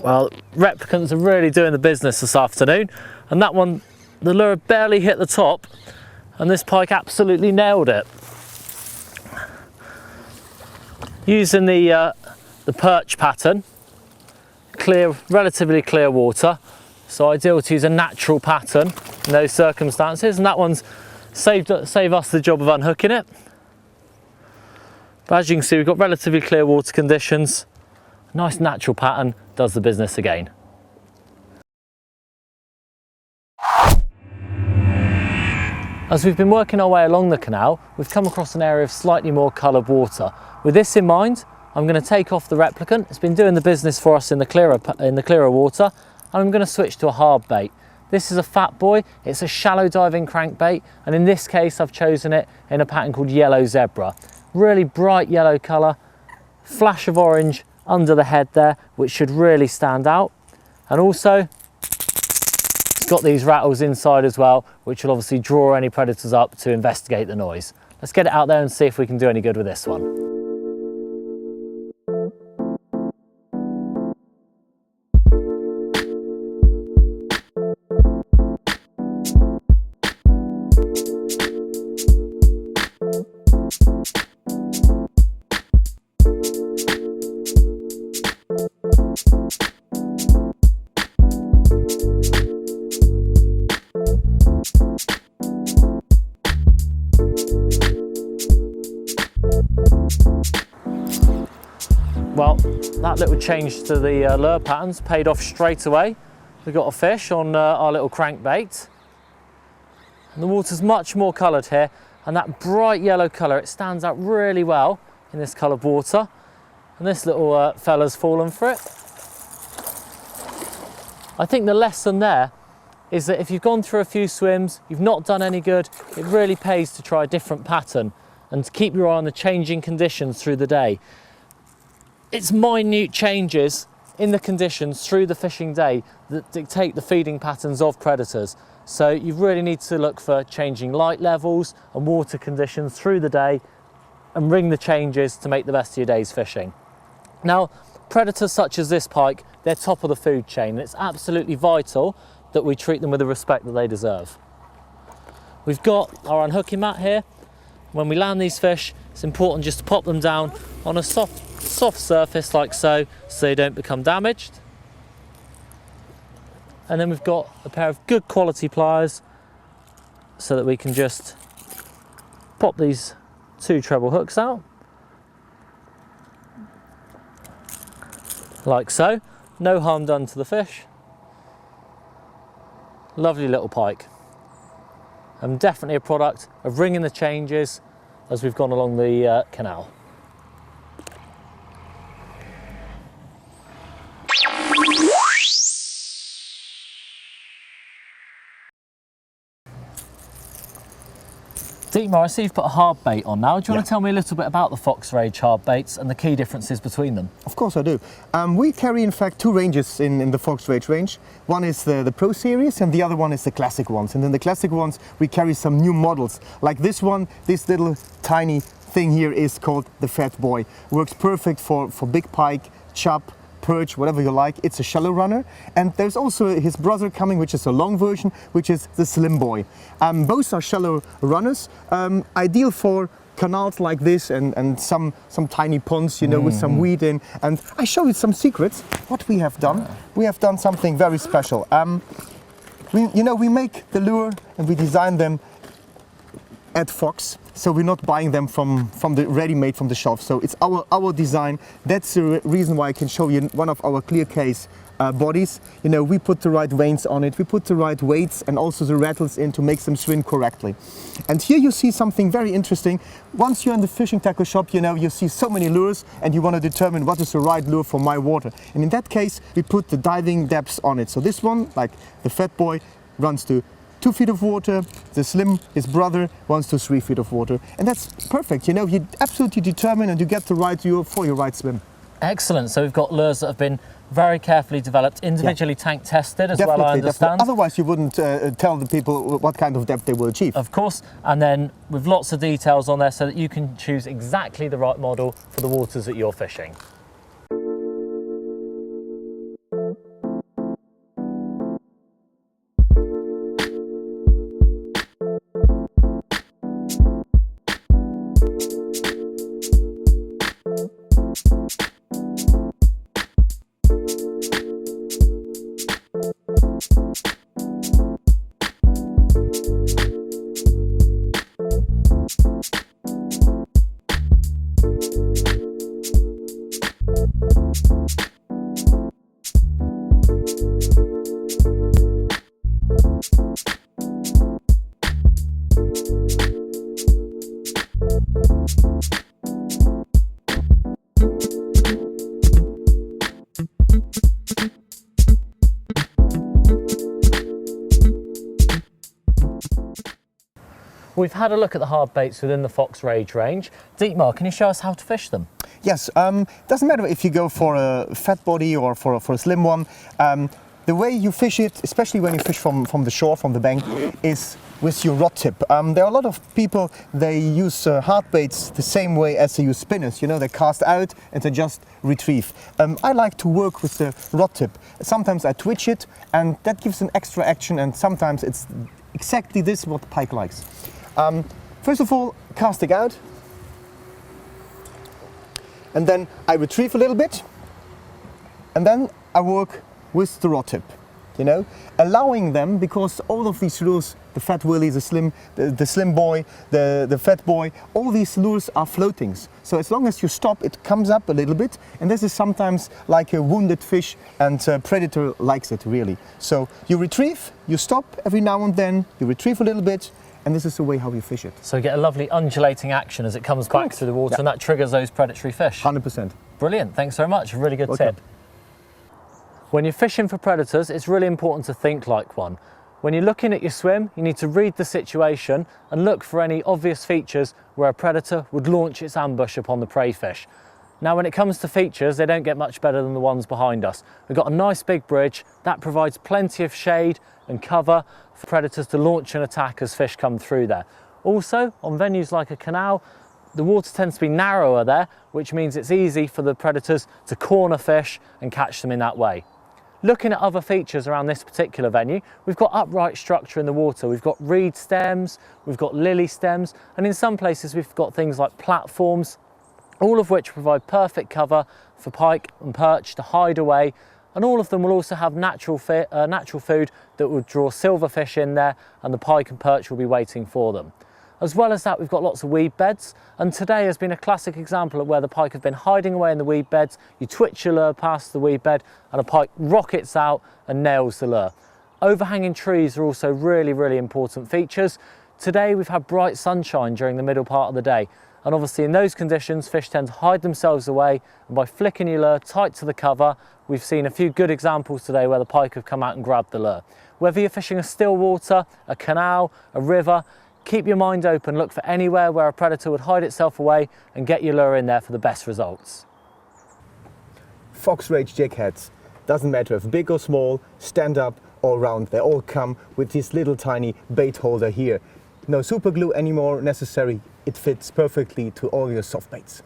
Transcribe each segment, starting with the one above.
Well, replicants are really doing the business this afternoon, and that one, the lure barely hit the top, and this pike absolutely nailed it. Using the perch pattern, clear, relatively clear water, so ideal to use a natural pattern in those circumstances, and that one's saved us the job of unhooking it. But as you can see, we've got relatively clear water conditions. Nice natural pattern does the business again. As we've been working our way along the canal, we've come across an area of slightly more coloured water. With this in mind, I'm going to take off the replicant. It's been doing the business for us in the clearer water, and I'm going to switch to a hard bait. This is a fat boy. It's a shallow diving crankbait, and in this case I've chosen it in a pattern called Yellow Zebra. Really bright yellow colour, flash of orange under the head there, which should really stand out. And also it's got these rattles inside as well, which will obviously draw any predators up to investigate the noise. Let's get it out there and see if we can do any good with this one. Well, that little change to the lure patterns paid off straight away. We got a fish on our little crankbait. And the water's much more coloured here, and that bright yellow colour, it stands out really well in this coloured water. And this little fella's fallen for it. I think the lesson there is that if you've gone through a few swims, you've not done any good, it really pays to try a different pattern and to keep your eye on the changing conditions through the day. It's minute changes in the conditions through the fishing day that dictate the feeding patterns of predators. So you really need to look for changing light levels and water conditions through the day and ring the changes to make the best of your day's fishing. Now, predators such as this pike, they're top of the food chain, and it's absolutely vital that we treat them with the respect that they deserve. We've got our unhooking mat here. When we land these fish, it's important just to pop them down on a soft surface like so they don't become damaged. And then we've got a pair of good quality pliers so that we can just pop these two treble hooks out like so. No harm done to the fish. Lovely little pike, and definitely a product of ringing the changes as we've gone along the canal. Dietmar, I see you've put a hard bait on now. Do you want to tell me a little bit about the Fox Rage hard baits and the key differences between them? Of course I do. We carry in fact two ranges in the Fox Rage range. One is the Pro series and the other one is the classic ones. And in the classic ones we carry some new models. Like this one, this little tiny thing here is called the Fat Boy. Works perfect for big pike, chub, perch, whatever you like. It's a shallow runner. And there's also his brother coming, which is a long version, which is the Slim Boy. Both are shallow runners, ideal for canals like this and some tiny ponds, you know, with some weed in. And I show you some secrets. What we have done, we have done something very special. We make the lure and we design them at Fox, so we're not buying them from the ready-made from the shelf. So it's our design. That's the reason why I can show you one of our clear case bodies. You know, we put the right veins on it, we put the right weights and also the rattles in to make them swim correctly. And here you see something very interesting. Once you're in the fishing tackle shop, you know, you see so many lures and you want to determine what is the right lure for my water. And in that case, we put the diving depths on it. So this one, like the Fat Boy, runs to 2 feet of water, the Slim, his brother, wants to 3 feet of water. And that's perfect, you know, you absolutely determine and you get the right lure for your right swim. Excellent, so we've got lures that have been very carefully developed, individually tank tested as well, I understand. Definitely. Otherwise you wouldn't tell the people what kind of depth they will achieve. Of course, and then with lots of details on there so that you can choose exactly the right model for the waters that you're fishing. We've had a look at the hard baits within the Fox Rage range. Dietmar, can you show us how to fish them? Yes, doesn't matter if you go for a fat body or for a slim one. The way you fish it, especially when you fish from the shore, from the bank, is with your rod tip. There are a lot of people, they use hard baits the same way as they use spinners. You know, they cast out and they just retrieve. I like to work with the rod tip. Sometimes I twitch it and that gives an extra action, and sometimes it's exactly this what pike likes. First of all, casting out. And then I retrieve a little bit. And then I work with the rod tip, you know, allowing them, because all of these lures, the fat willy, the slim boy, the fat boy, all these lures are floatings. So as long as you stop, it comes up a little bit, and this is sometimes like a wounded fish, and predator likes it really. So you retrieve, you stop every now and then, you retrieve a little bit, and this is the way how you fish it. So you get a lovely undulating action as it comes back through the water, and that triggers those predatory fish. 100%. Brilliant, thanks very much, a really good Welcome. tip. When you're fishing for predators, it's really important to think like one. When you're looking at your swim, you need to read the situation and look for any obvious features where a predator would launch its ambush upon the prey fish. Now, when it comes to features, they don't get much better than the ones behind us. We've got a nice big bridge that provides plenty of shade and cover for predators to launch an attack as fish come through there. Also, on venues like a canal, the water tends to be narrower there, which means it's easy for the predators to corner fish and catch them in that way. Looking at other features around this particular venue, we've got upright structure in the water, we've got reed stems, we've got lily stems, and in some places we've got things like platforms, all of which provide perfect cover for pike and perch to hide away, and all of them will also have natural food that will draw silverfish in there, and the pike and perch will be waiting for them. As well as that, we've got lots of weed beds, and today has been a classic example of where the pike have been hiding away in the weed beds. You twitch your lure past the weed bed and a pike rockets out and nails the lure. Overhanging trees are also really, really important features. Today we've had bright sunshine during the middle part of the day, and obviously in those conditions fish tend to hide themselves away, and by flicking your lure tight to the cover, we've seen a few good examples today where the pike have come out and grabbed the lure. Whether you're fishing a still water, a canal, a river, keep your mind open, look for anywhere where a predator would hide itself away and get your lure in there for the best results. Fox Rage Jig Heads, doesn't matter if big or small, stand up or round, they all come with this little tiny bait holder here. No super glue anymore necessary, it fits perfectly to all your soft baits.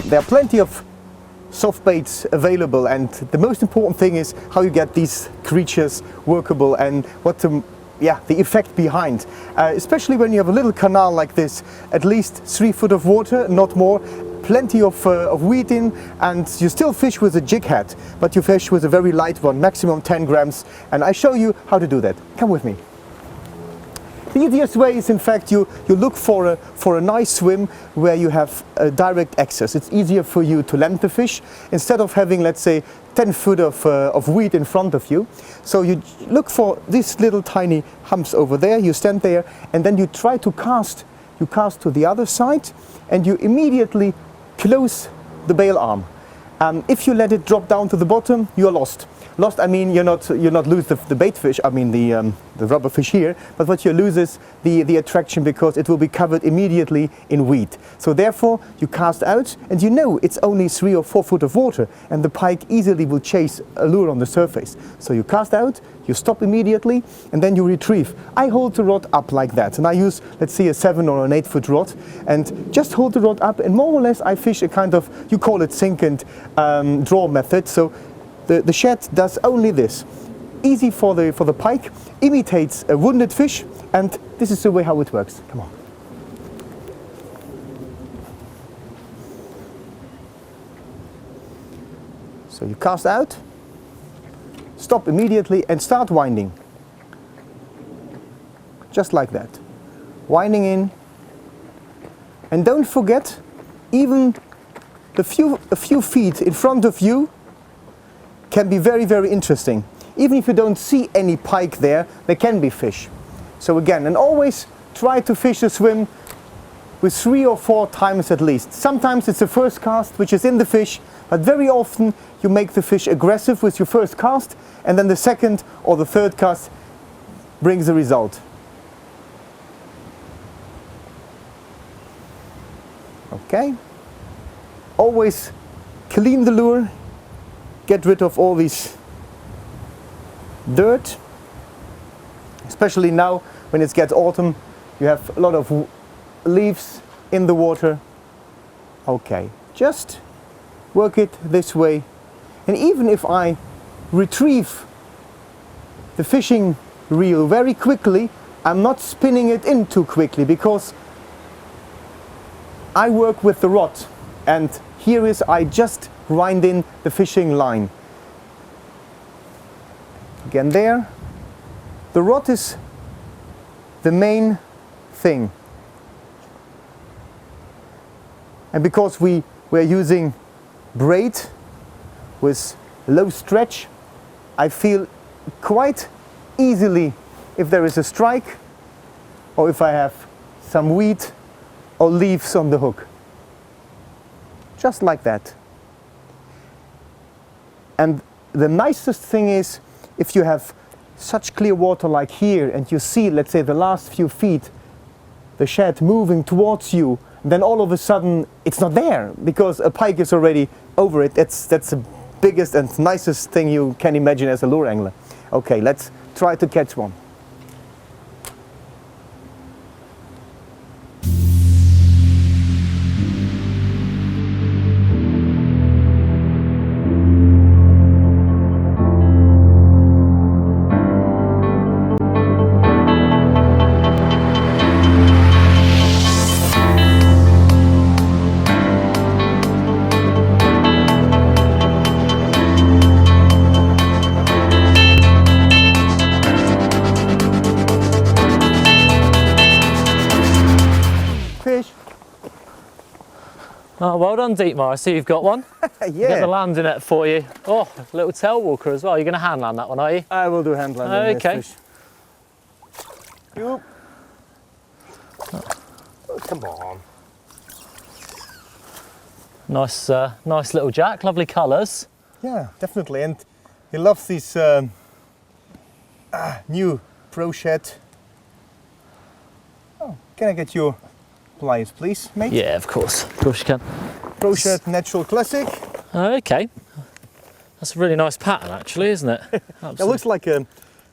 There are plenty of soft baits available, and the most important thing is how you get these creatures workable and what the effect behind. Especially when you have a little canal like this, at least 3 foot of water, not more, plenty of weed in, and you still fish with a jig head, but you fish with a very light one, maximum 10 grams, and I show you how to do that. Come with me. The easiest way is, in fact, you look for a nice swim where you have direct access. It's easier for you to land the fish instead of having, let's say, 10 foot of weed in front of you. So you look for these little tiny humps over there, you stand there, and then you try to cast. You cast to the other side, and you immediately close the bail arm. If you let it drop down to the bottom, you're lost. Lost, I mean, you're not lose the bait fish, I mean the rubber fish here, but what you lose is the attraction, because it will be covered immediately in weed. So therefore you cast out, and you know it's only 3 or 4 foot of water, and the pike easily will chase a lure on the surface. So you cast out, you stop immediately, and then you retrieve. I hold the rod up like that, and I use, let's say, a 7 or an 8 foot rod, and just hold the rod up, and more or less I fish a kind of, you call it sink and draw method. So the shed does only this. Easy for the pike, imitates a wounded fish, and this is the way how it works. Come on. So you cast out, stop immediately, and start winding. Just like that. Winding in. And don't forget, even a few feet in front of you can be very, very interesting. Even if you don't see any pike there, there can be fish. So again, and always try to fish a swim with 3 or 4 times at least. Sometimes it's the first cast which is in the fish, but very often you make the fish aggressive with your first cast, and then the second or the third cast brings the result. Okay. Always clean the lure, get rid of all this dirt, especially now when it gets autumn, you have a lot of leaves in the water. Okay, just work it this way, and even if I retrieve the fishing reel very quickly, I'm not spinning it in too quickly, because I work with the rod, and here is I just wind in the fishing line. Again there, the rod is the main thing. And because we're using braid with low stretch, I feel quite easily if there is a strike or if I have some weed or leaves on the hook. Just like that. And the nicest thing is if you have such clear water like here and you see, let's say, the last few feet, the shad moving towards you, then all of a sudden it's not there because a pike is already over it. That's the biggest and nicest thing you can imagine as a lure angler. Okay, let's try to catch one. Oh, well done, Dietmar. I see you've got one. Yeah. Get the landing net for you. Oh, little tail walker as well. You're going to hand land that one, are you? I will do hand landing. Okay. Fish. Oh, come on. Nice, nice little jack. Lovely colours. Yeah, definitely. And he loves these new Pro Shed. Oh, can I get your pliers, please, mate? Yeah, of course. Of course you can. Pro Shed Natural Classic. Okay. That's a really nice pattern, actually, isn't it? It looks like a,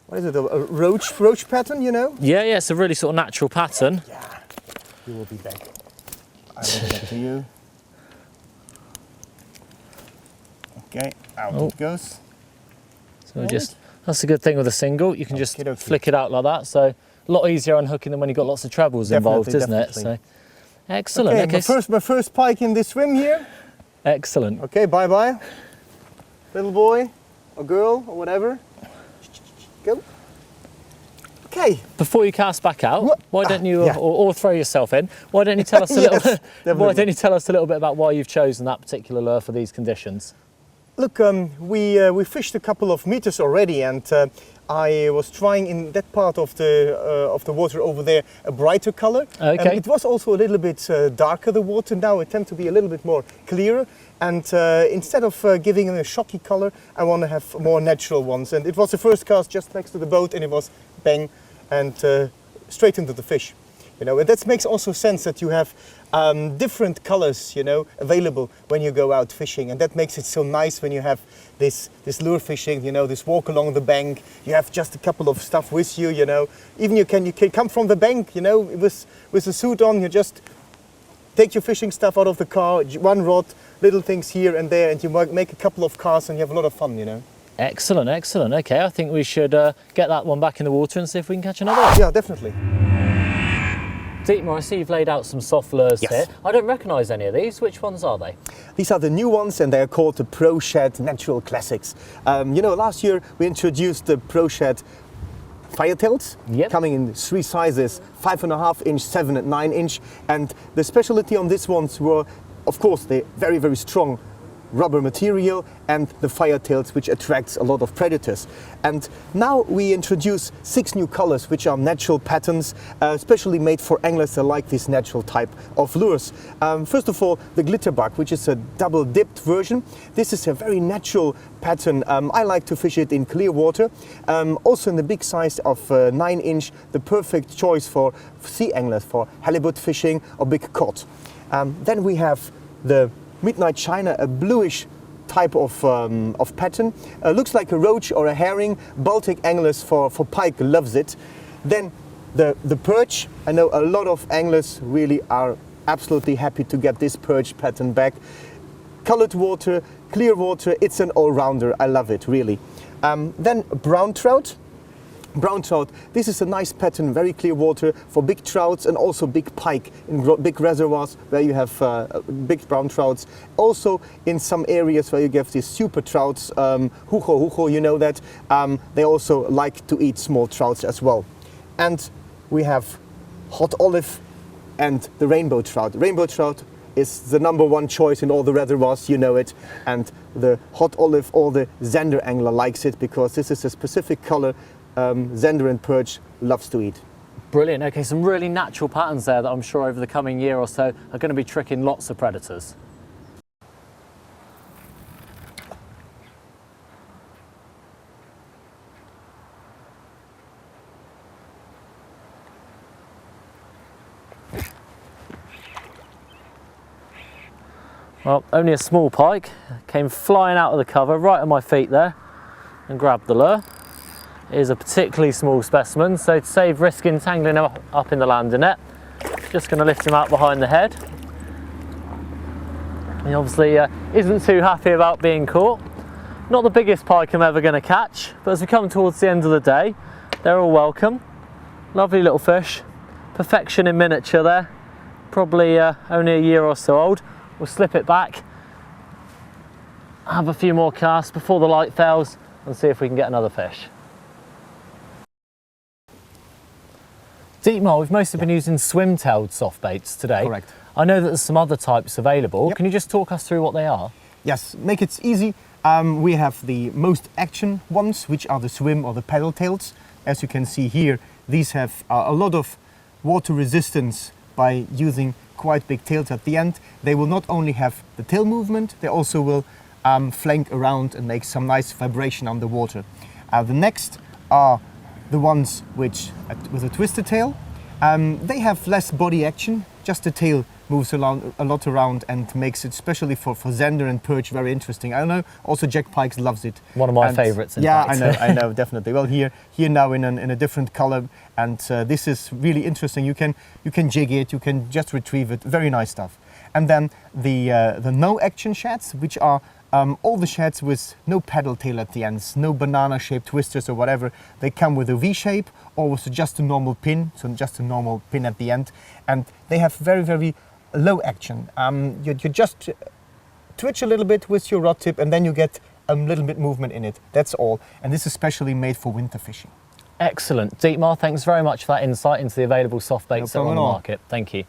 what is it, a roach pattern, you know? Yeah, yeah, it's a really sort of natural pattern. Yeah, you will be back. I will get to you. Okay, out it goes. So just, that's a good thing with a single. You can just Okey-dokey. flick it out like that. So a lot easier unhooking than when you've got lots of trebles involved, isn't it? So excellent. Okay, my first pike in this swim here. Excellent. Okay, bye-bye. Little boy or girl or whatever. Go. Okay. Before you cast back out, why don't you, yeah. or throw yourself in? Why don't you tell us a Yes, little? definitely. Why don't you tell us a little bit about why you've chosen that particular lure for these conditions? Look, we fished a couple of meters already, and I was trying in that part of the water over there a brighter color. Okay. It was also a little bit darker, the water. Now it tends to be a little bit more clearer. And instead of giving it a shocky color, I want to have more natural ones. And it was the first cast just next to the boat, and it was bang, and straight into the fish. You know, and that makes also sense that you have different colors, you know, available when you go out fishing, and that makes it so nice when you have this lure fishing. You know, this walk along the bank. You have just a couple of stuff with you. You know, even you can come from the bank. You know, with a suit on, you just take your fishing stuff out of the car, one rod, little things here and there, and you make a couple of casts, and you have a lot of fun. You know. Excellent, excellent. Okay, I think we should get that one back in the water and see if we can catch another one. Yeah, definitely. Dietmar, I see you've laid out some soft lures Yes. here. I don't recognise any of these. Which ones are they? These are the new ones, and they are called the Pro Shed Natural Classics. You know, last year we introduced the Pro Shed Firetails, Yep. coming in 3 sizes, 5.5 inch, 7 and 9 inch. And the specialty on these ones were, of course, they're very, very strong rubber material and the firetails, which attracts a lot of predators. And now we introduce 6 new colors, which are natural patterns, especially made for anglers that like this natural type of lures. First of all, the glitterbug, which is a double dipped version. This is a very natural pattern. I like to fish it in clear water. Also in the big size of 9-inch, the perfect choice for sea anglers, for halibut fishing or big cod. Then we have the Midnight China, a bluish type of pattern. Looks like a roach or a herring. Baltic anglers for pike loves it. Then the perch. I know a lot of anglers really are absolutely happy to get this perch pattern back. Colored water, clear water, it's an all-rounder. I love it, really. Then brown trout. Brown trout, this is a nice pattern, very clear water for big trouts and also big pike in big reservoirs where you have big brown trouts. Also in some areas where you get these super trouts, hucho, you know that, they also like to eat small trouts as well. And we have hot olive and the rainbow trout. Rainbow trout is the #1 choice in all the reservoirs, you know it, and the hot olive or the zander angler likes it because this is a specific color zander and perch loves to eat. Brilliant. Okay, some really natural patterns there that I'm sure over the coming year or so are going to be tricking lots of predators. Well, only a small pike came flying out of the cover right at my feet there and grabbed the lure. It is a particularly small specimen, so to save risk entangling him up in the landing net, just going to lift him out behind the head. He obviously isn't too happy about being caught. Not the biggest pike I'm ever going to catch, but as we come towards the end of the day, they're all welcome. Lovely little fish, perfection in miniature there, probably only a year or so old. We'll slip it back, have a few more casts before the light fails and see if we can get another fish. Dietmar, we've mostly been using swim-tailed soft baits today. Correct. I know that there's some other types available. Yep. Can you just talk us through what they are? Yes, make it easy. We have the most action ones, which are the swim or the paddle tails. As you can see here, these have a lot of water resistance by using quite big tails at the end. They will not only have the tail movement, they also will flank around and make some nice vibration underwater. The next are the ones which with a twisted tail. They have less body action, just the tail moves a lot around and makes it, especially for zander and perch, very interesting. I know also Jack Pikes loves it. One of my favorites in fact. Yeah, I know, definitely. Well, here now in a different color, and this is really interesting. You can jig it, you can just retrieve it, very nice stuff. And then the no action shads, which are all the shads with no paddle tail at the ends, no banana-shaped twisters or whatever. They come with a V-shape or with just a normal pin, so just a normal pin at the end. And they have very, very low action. You just twitch a little bit with your rod tip and then you get a little bit movement in it. That's all. And this is specially made for winter fishing. Excellent. Dietmar, thanks very much for that insight into the available soft baits that are on the market. Thank you.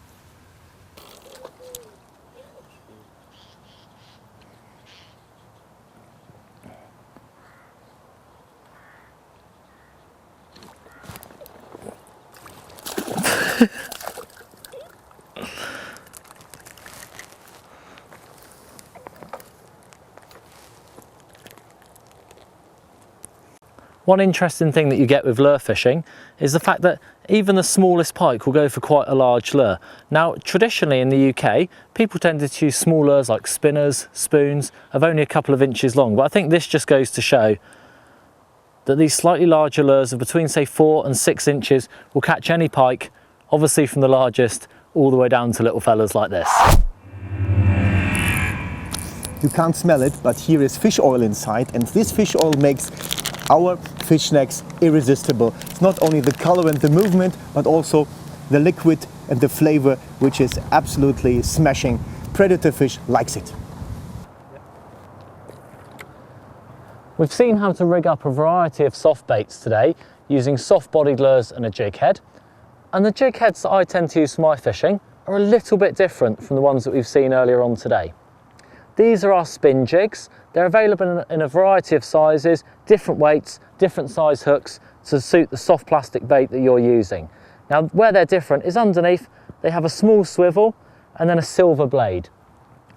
One interesting thing that you get with lure fishing is the fact that even the smallest pike will go for quite a large lure. Now, traditionally in the UK, people tended to use small lures like spinners, spoons, of only a couple of inches long, but I think this just goes to show that these slightly larger lures of between say 4 and 6 inches will catch any pike, obviously from the largest all the way down to little fellas like this. You can't smell it, but here is fish oil inside, and this fish oil makes our fish snacks irresistible. It's not only the color and the movement, but also the liquid and the flavor, which is absolutely smashing. Predator fish likes it. We've seen how to rig up a variety of soft baits today using soft-bodied lures and a jig head. And the jig heads that I tend to use for my fishing are a little bit different from the ones that we've seen earlier on today. These are our spin jigs. They're available in a variety of sizes, different weights, different size hooks to suit the soft plastic bait that you're using. Now, where they're different is underneath, they have a small swivel and then a silver blade.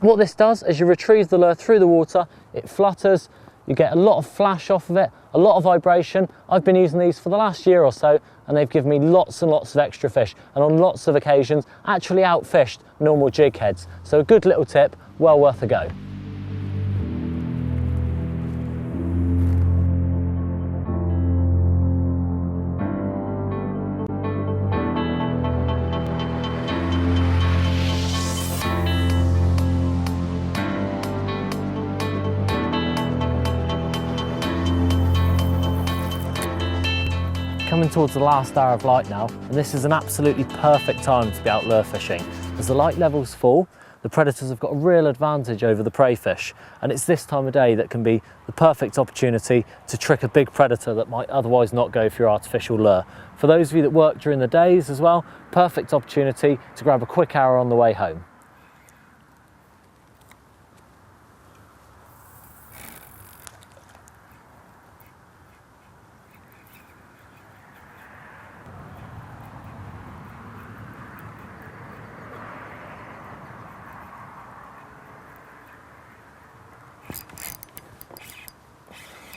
What this does is you retrieve the lure through the water, it flutters, you get a lot of flash off of it, a lot of vibration. I've been using these for the last year or so, and they've given me lots and lots of extra fish, and on lots of occasions actually outfished normal jig heads. So a good little tip, well worth a go. Coming towards the last hour of light now, and this is an absolutely perfect time to be out lure fishing. As the light levels fall, the predators have got a real advantage over the prey fish, and it's this time of day that can be the perfect opportunity to trick a big predator that might otherwise not go for your artificial lure. For those of you that work during the days as well, perfect opportunity to grab a quick hour on the way home.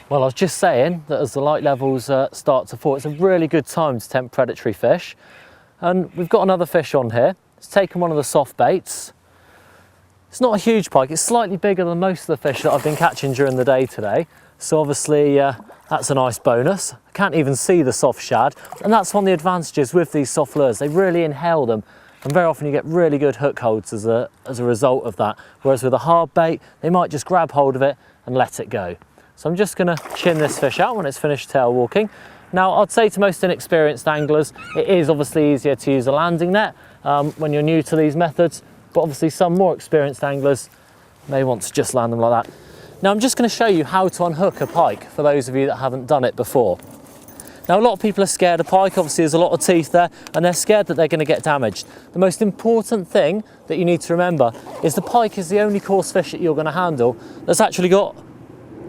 Well, I was just saying that as the light levels start to fall, it's a really good time to tempt predatory fish. And we've got another fish on here. It's taken one of the soft baits. It's not a huge pike, it's slightly bigger than most of the fish that I've been catching during the day today. So obviously that's a nice bonus. I can't even see the soft shad. And that's one of the advantages with these soft lures. They really inhale them. And very often you get really good hook holds as a result of that. Whereas with a hard bait, they might just grab hold of it and let it go. So I'm just going to chin this fish out when it's finished tail walking. Now, I'd say to most inexperienced anglers, it is obviously easier to use a landing net when you're new to these methods, but obviously some more experienced anglers may want to just land them like that. Now, I'm just going to show you how to unhook a pike for those of you that haven't done it before. Now, a lot of people are scared of pike. Obviously, there's a lot of teeth there, and they're scared that they're going to get damaged. The most important thing that you need to remember is the pike is the only coarse fish that you're going to handle that's actually got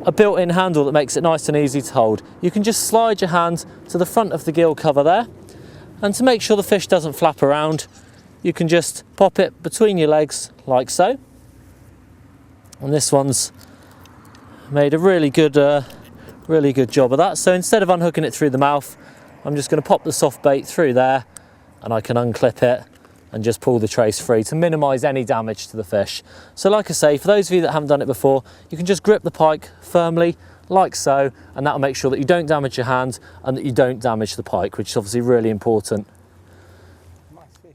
a built-in handle that makes it nice and easy to hold. You can just slide your hand to the front of the gill cover there, and to make sure the fish doesn't flap around, you can just pop it between your legs like so. And this one's made a really good job of that. So instead of unhooking it through the mouth, I'm just going to pop the soft bait through there, and I can unclip it and just pull the trace free to minimise any damage to the fish. So like I say, for those of you that haven't done it before, you can just grip the pike firmly like so, and that'll make sure that you don't damage your hand and that you don't damage the pike, which is obviously really important. Nice fish.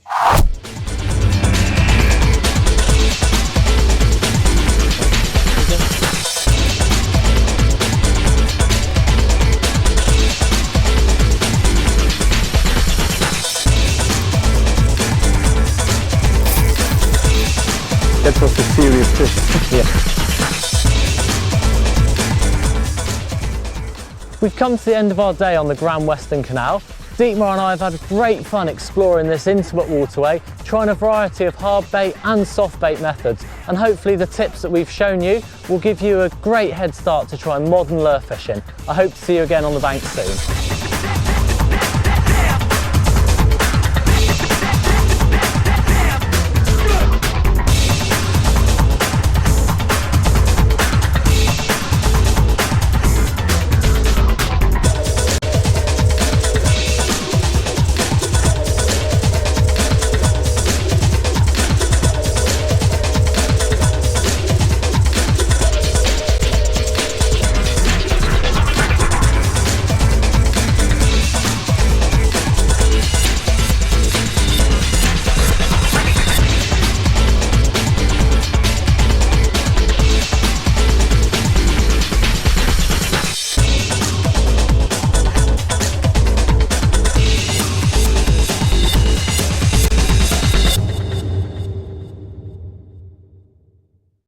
That was a serious fish. Yeah. We've come to the end of our day on the Grand Western Canal. Dietmar and I have had great fun exploring this intimate waterway, trying a variety of hard bait and soft bait methods, and hopefully the tips that we've shown you will give you a great head start to try modern lure fishing. I hope to see you again on the bank soon.